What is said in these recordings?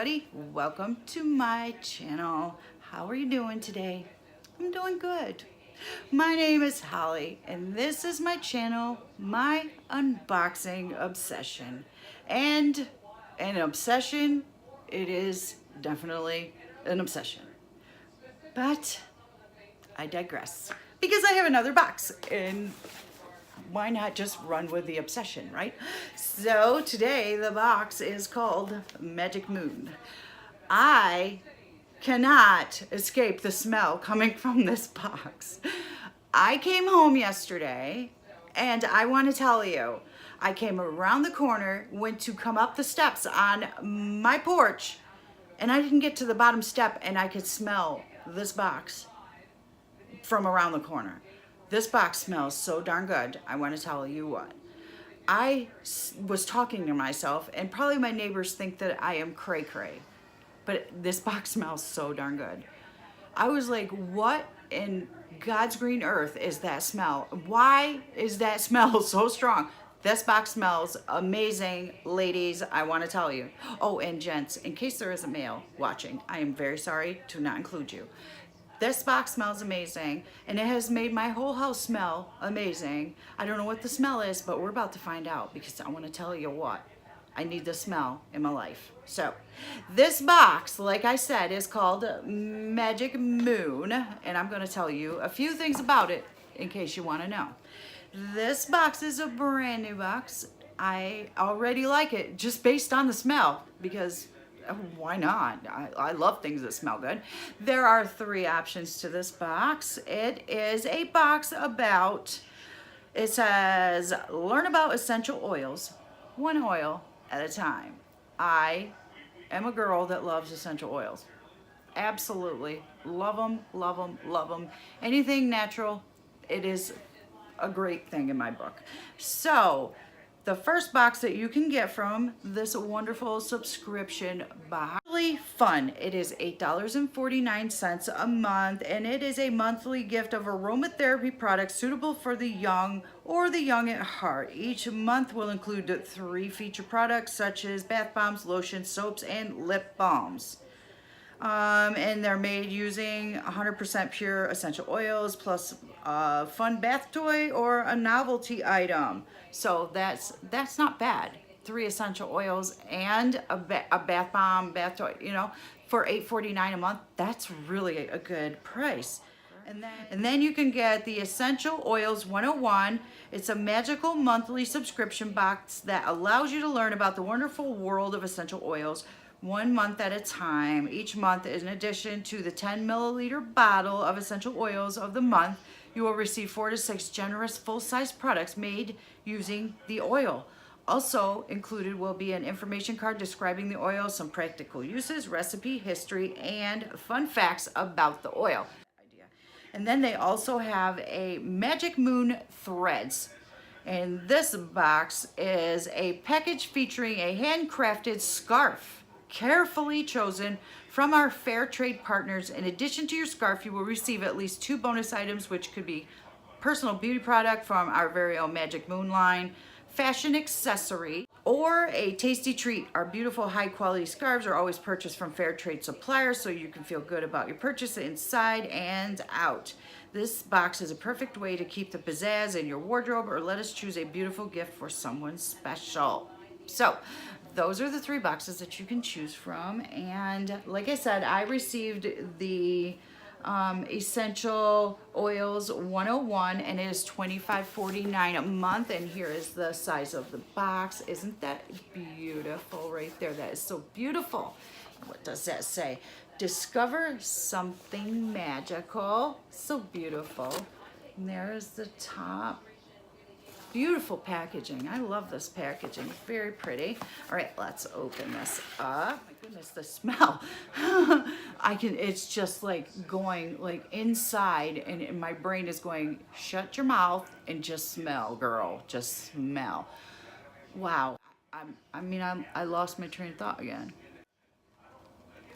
everybody, welcome to my channel. How are you doing today? I'm doing good. My name is Holly and this is my channel, my unboxing obsession. And an obsession, it is definitely an obsession. But I digress because I have another box and why not just run with the obsession, right? So today the box is called Magic Moon. I cannot escape the smell coming from this box. I came home yesterday and I want to tell you, I came around the corner, went to come up the steps on my porch, and I didn't get to the bottom step and I could smell this box from around the corner. This box smells so darn good. I want to tell you what. I was talking to myself, and probably my neighbors think that I am cray-cray, but this box smells so darn good. I was like, what in God's green earth is that smell? Why is that smell so strong? This box smells amazing, ladies, I want to tell you. Oh, and gents, in case there is a male watching, I am very sorry to not include you. This box smells amazing, and it has made my whole house smell amazing. I don't know what the smell is, but we're about to find out because I want to tell you what. I need the smell in my life. So, this box, like I said, is called Magic Moon, and I'm going to tell you a few things about it in case you want to know. This box is a brand new box. I already like it just based on the smell because why not? I love things that smell good. There are 3 options to this box. It is a box about, it says, learn about essential oils, one oil at a time. I am a girl that loves essential oils. Absolutely. Love them, love them, love them. Anything natural, it is a great thing in my book. So, the first box that you can get from this wonderful subscription box, really fun. It is $8.49 a month, and it is a monthly gift of aromatherapy products suitable for the young or the young at heart. Each month will include 3 featured products such as bath bombs, lotions, soaps, and lip balms. And they're made using 100% pure essential oils plus a fun bath toy or a novelty item. So that's not bad. 3 essential oils and a bath bomb, bath toy, you know, for $8.49 a month. That's really a good price. And then you can get the Essential Oils 101. It's a magical monthly subscription box that allows you to learn about the wonderful world of essential oils 1 month at a time. Each month, in addition to the 10 milliliter bottle of essential oils of the month, you will receive 4 to 6 generous full-size products made using the oil. Also included will be an information card describing the oil, some practical uses, recipe, history, and fun facts about the oil. And then they also have a Magic Moon threads. And this box is a package featuring a handcrafted scarf, carefully chosen from our fair trade partners. In addition to your scarf, you will receive at least 2 bonus items, which could be personal beauty product from our very own Magic Moon line, fashion accessory, or a tasty treat. Our beautiful high quality scarves are always purchased from fair trade suppliers, so you can feel good about your purchase inside and out. This box is a perfect way to keep the pizzazz in your wardrobe or let us choose a beautiful gift for someone special. So those are the 3 boxes that you can choose from, and like I said, I received the Essential Oils 101, and it is $25.49 a month, and here is the size of the box. Isn't that beautiful right there? That is so beautiful. What does that say? Discover something magical. So beautiful. And there is the top. Beautiful packaging. I love this packaging. Very pretty. All right, let's open this up. My goodness, the smell. It's just like going like inside, and my brain is going, shut your mouth and just smell, girl. Just smell. Wow. I lost my train of thought again.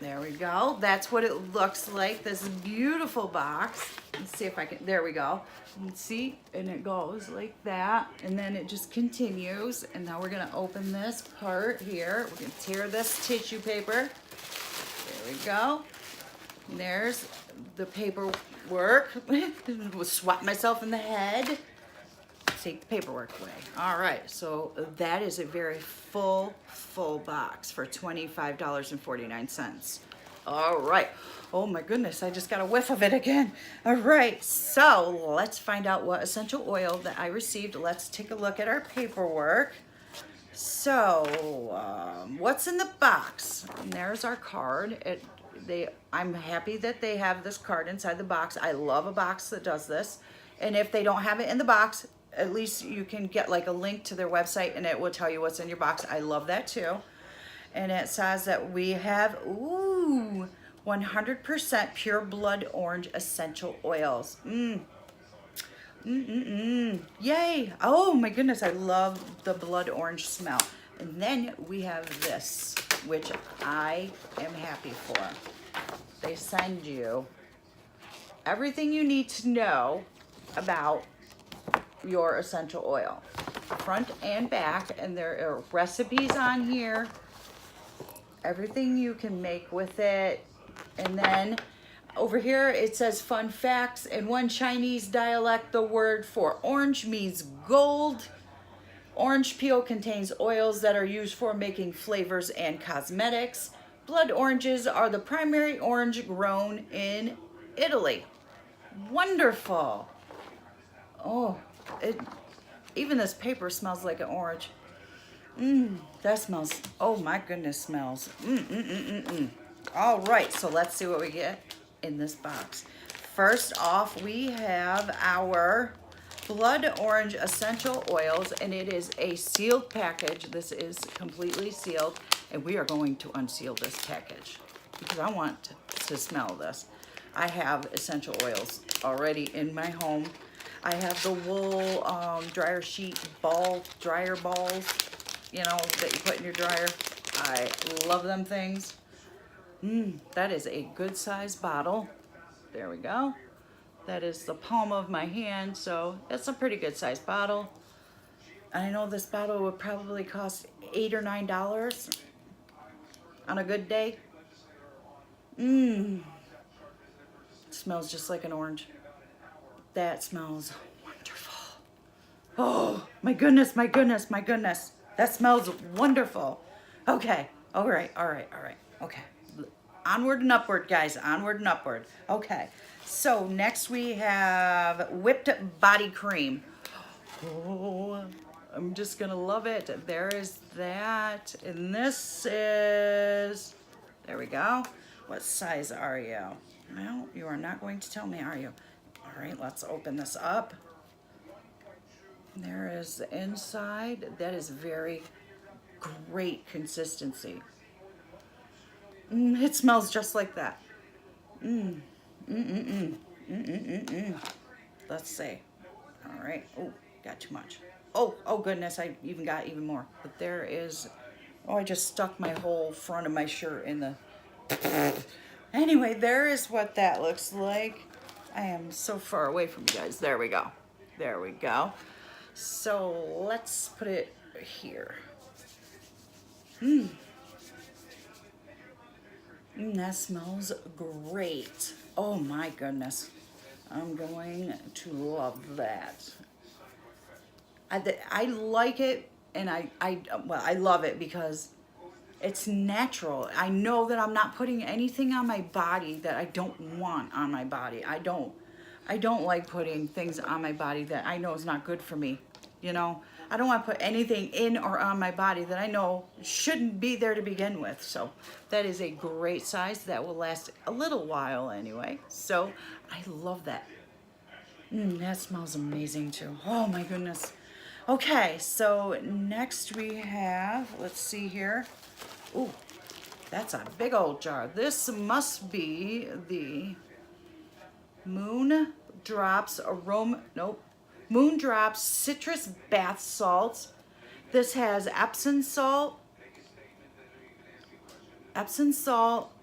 There we go. That's what it looks like, this beautiful box. Let's see if I can, there we go. You can see, and it goes like that, and then it just continues. And now we're gonna open this part here. We're gonna tear this tissue paper. we go. And there's the paperwork. Swat myself in the head. Take the paperwork away. All right, so that is a very full box for $25.49. All right. Oh my goodness, I just got a whiff of it again. All right, so let's find out what essential oil that I received. Let's take a look at our paperwork. So, what's in the box? And there's our card. I'm happy that they have this card inside the box. I love a box that does this. And if they don't have it in the box, at least you can get like a link to their website and it will tell you what's in your box. I love that too. And it says that we have, 100% pure blood orange essential oils. Yay. Oh my goodness, I love the blood orange smell. And then we have this, which I am happy for. They send you everything you need to know about your essential oil, front and back, and there are recipes on here, everything you can make with it. And then over here it says fun facts. In one Chinese dialect, the word for orange means gold. Orange peel contains oils that are used for making flavors and cosmetics. Blood oranges are the primary orange grown in Italy. Wonderful. Oh, even this paper smells like an orange. That smells, oh my goodness, smells. All right, so let's see what we get in this box. First off, we have our blood orange essential oils, and it is a sealed package. This is completely sealed, and we are going to unseal this package because I want to smell this. I have essential oils already in my home. I have the wool dryer sheet dryer balls, you know, that you put in your dryer. I love them things. That is a good size bottle. There we go. That is the palm of my hand, so it's a pretty good size bottle. I know this bottle would probably cost $8 or $9 on a good day. It smells just like an orange. That smells wonderful. Oh, my goodness, my goodness, my goodness. That smells wonderful. Okay, all right. Okay. Onward and upward, guys, onward and upward. Okay, so next we have whipped body cream. Oh, I'm just gonna love it. There is that, and this is, there we go. What size are you? Well, you are not going to tell me, are you? All right, let's open this up. There is the inside. That is very great consistency. It smells just like that. Let's see. All right. Oh, got too much. Oh goodness, I even got even more. But there is, I just stuck my whole front of my shirt in the, anyway, there is what that looks like. I am so far away from you guys. There we go. There we go. So let's put it here. That smells great. Oh my goodness. I'm going to love that. I like it, and I love it because it's natural. I know that I'm not putting anything on my body that I don't want on my body. I don't like putting things on my body that I know is not good for me. You know, I don't want to put anything in or on my body that I know shouldn't be there to begin with. So that is a great size that will last a little while anyway. So I love that. That smells amazing too. Oh my goodness. Okay, so next we have, let's see here. Ooh, that's a big old jar. This must be the Moon Drops Citrus Bath Salts. This has Epsom salt,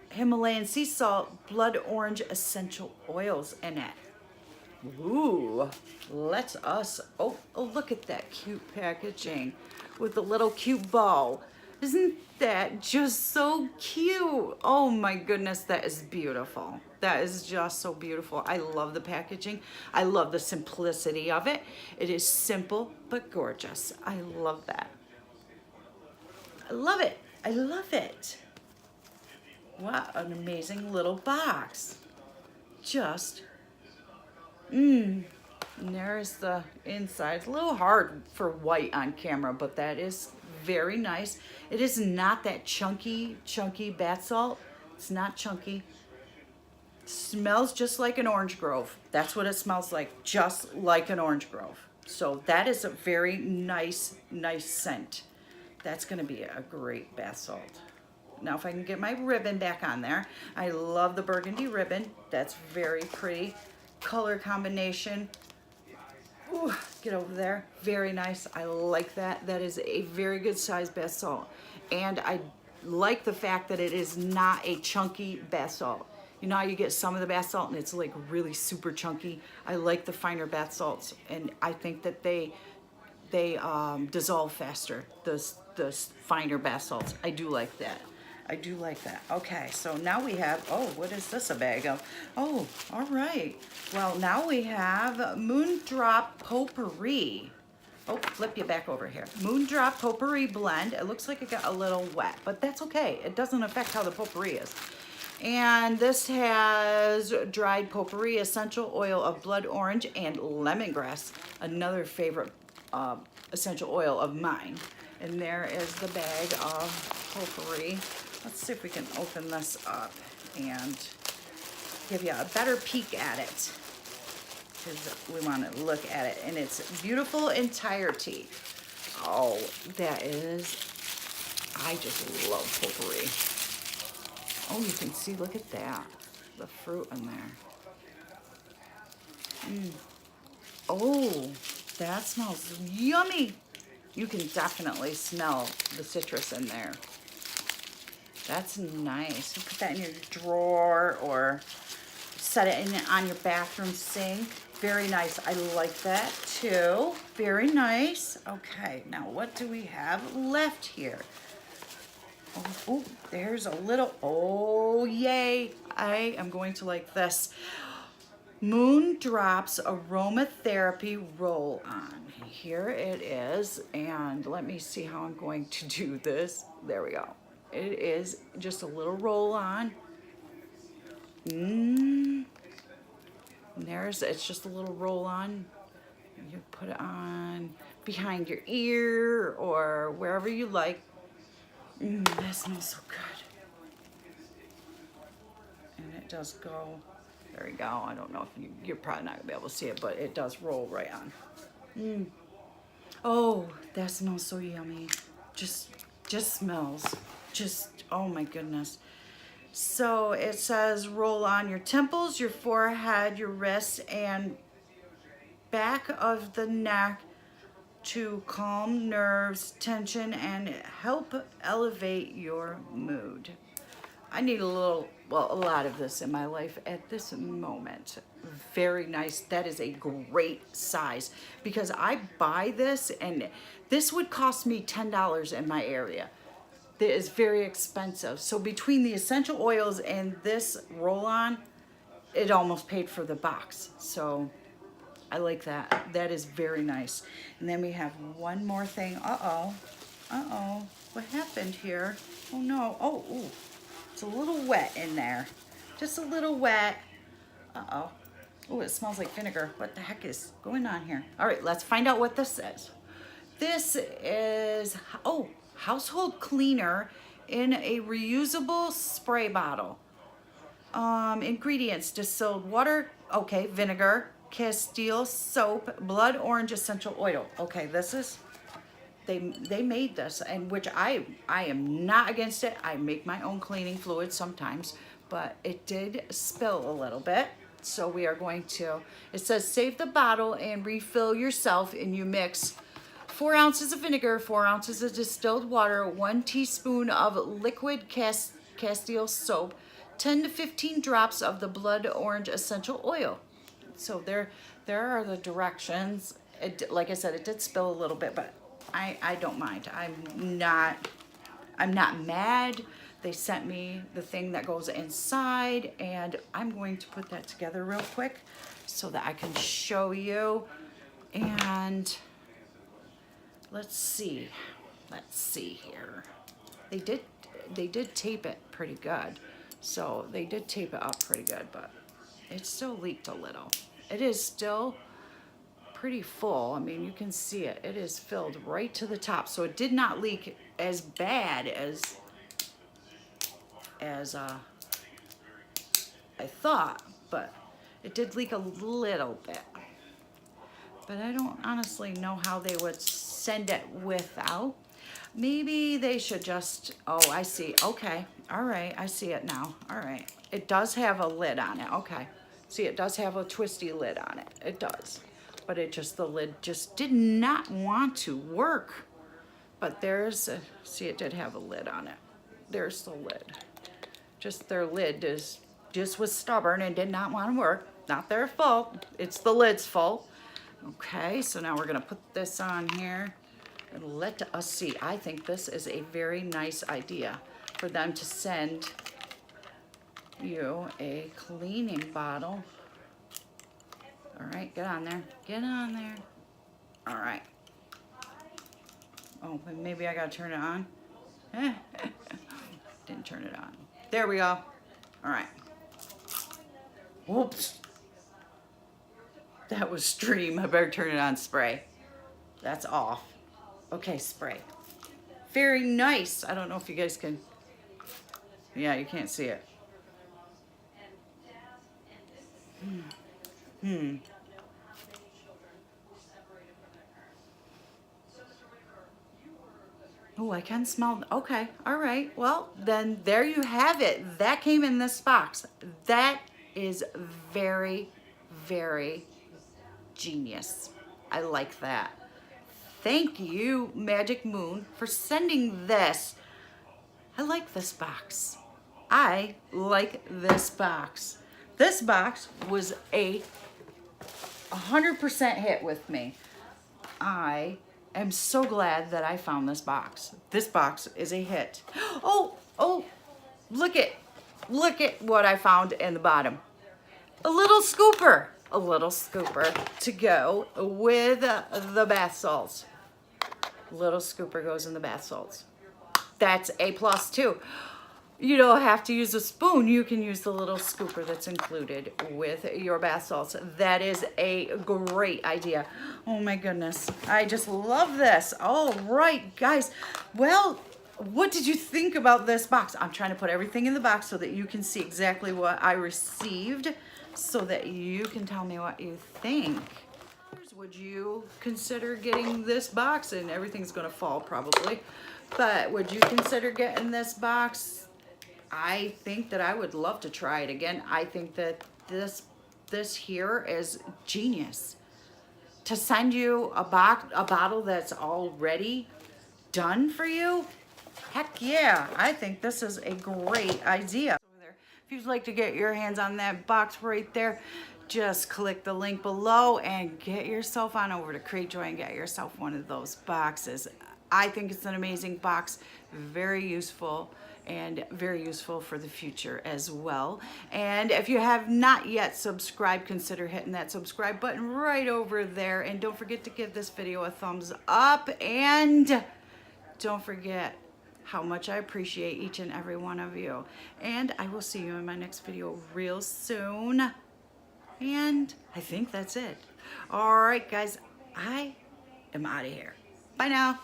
Himalayan sea salt, blood orange essential oils in it. Ooh, oh, look at that cute packaging with a little cute bow. Isn't that just so cute? Oh my goodness, that is beautiful. That is just so beautiful. I love the packaging. I love the simplicity of it. It is simple but gorgeous. I love that. I love it. I love it. What an amazing little box. Just, and there's the inside. It's a little hard for white on camera, but that is very nice. It is not that chunky bath salt. It's not chunky. It smells just like an orange grove. That's what it smells like, just like an orange grove. So that is a very nice scent. That's gonna be a great bath salt. Now if I can get my ribbon back on there. I love the burgundy ribbon. That's very pretty. Color combination. Ooh, get over there. Very nice. I like that. That is a very good size bath salt. And I like the fact that it is not a chunky bath salt. You know how you get some of the bath salt and it's like really super chunky? I like the finer bath salts, and I think that they dissolve faster, the finer bath salts. I do like that. I do like that. Okay, so now we have, oh, what is this a bag of? Oh, all right. Well, now we have Moondrop Potpourri. Oh, flip you back over here. Moondrop Potpourri blend. It looks like it got a little wet, but that's okay. It doesn't affect how the potpourri is. And this has dried potpourri, essential oil of blood orange, and lemongrass, another favorite essential oil of mine. And there is the bag of potpourri. Let's see if we can open this up and give you a better peek at it, because we want to look at it in its beautiful entirety. Oh, that is, I just love potpourri. Oh, you can see, look at that, the fruit in there. Oh, that smells yummy. You can definitely smell the citrus in there. That's nice. You put that in your drawer or set it in on your bathroom sink. Very nice. I like that too. Very nice. Okay, now what do we have left here? Oh, there's a little, oh yay. I am going to like this. Moondrops Aromatherapy Roll-On. Here it is, and let me see how I'm going to do this. There we go. It is just a little roll-on. And there's, it's just a little roll-on. You put it on behind your ear or wherever you like. That smells so good. And it does go. There we go. I don't know if you're probably not gonna be able to see it, but it does roll right on. Oh, that smells so yummy. Just smells. Just, oh my goodness. So it says roll on your temples, your forehead, your wrists, and back of the neck to calm nerves, tension, and help elevate your mood. I need a little, well, a lot of this in my life at this moment. Very nice. That is a great size, because I buy this and this would cost me $10 in my area. That is very expensive. So between the essential oils and this roll-on, it almost paid for the box. So I like that. That is very nice. And then we have one more thing. Uh-oh. What happened here? Oh no. Oh, ooh. It's a little wet in there. Just a little wet. Uh-oh. Oh, it smells like vinegar. What the heck is going on here? All right, let's find out what this is. This is, oh, household cleaner in a reusable spray bottle. Ingredients: distilled water, okay, vinegar, Castile soap, blood orange essential oil. Okay, this is, they made this, and which I am not against it. I make my own cleaning fluid sometimes, but it did spill a little bit. So we are going to, it says save the bottle and refill yourself, and you mix 4 ounces of vinegar, 4 ounces of distilled water, 1 teaspoon of liquid Castile soap, 10 to 15 drops of the blood orange essential oil. So there are the directions. It, like I said, it did spill a little bit, but I don't mind. I'm not mad. They sent me the thing that goes inside, and I'm going to put that together real quick so that I can show you. And let's see here. They did tape it pretty good. So they did tape it up pretty good, but it still leaked a little. It is still pretty full. I mean, you can see it. It is filled right to the top. So it did not leak as bad as I thought, but it did leak a little bit. But I don't honestly know how they would send it without. Maybe they should just, oh, I see. Okay. All right. I see it now. All right. It does have a lid on it. Okay. See, it does have a twisty lid on it. It does. But it just, the lid just did not want to work. But there's, see, it did have a lid on it. There's the lid. Just their lid just was stubborn and did not want to work. Not their fault. It's the lid's fault. Okay, so now we're going to put this on here and let us see. I think this is a very nice idea for them to send you a cleaning bottle. All right, get on there. Get on there. All right. Oh, maybe I got to turn it on. Didn't turn it on. There we go. All right. Whoops. That was stream. I better turn it on spray. That's off. Okay, spray. Very nice. I don't know if you guys can. Yeah, you can't see it. Oh, I can smell. Okay, all right. Well, then there you have it. That came in this box. That is very, very genius. I like that. Thank you, Magic Moon, for sending this. I like this box. I like this box. This box was a 100% hit with me. I am so glad that I found this box. This box is a hit. Oh, look at what I found in the bottom. A little scooper to go with the bath salts. Little scooper goes in the bath salts. That's a plus too. You don't have to use a spoon. You can use the little scooper that's included with your bath salts. That is a great idea. Oh my goodness. I just love this. All right, guys. Well, what did you think about this box? I'm trying to put everything in the box so that you can see exactly what I received, so that you can tell me what you think. Would you consider getting this box? And everything's going to fall probably. But would you consider getting this box? I think that I would love to try it again. I think that this here is genius. To send you a bottle that's already done for you, heck yeah. I think this is a great idea. If you'd like to get your hands on that box right there, just click the link below and get yourself on over to Cratejoy and get yourself one of those boxes. I think it's an amazing box, very useful, and very useful for the future as well. And if you have not yet subscribed, consider hitting that subscribe button right over there. And don't forget to give this video a thumbs up. And don't forget how much I appreciate each and every one of you. And I will see you in my next video real soon. And I think that's it. All right, guys, I am out of here. Bye now.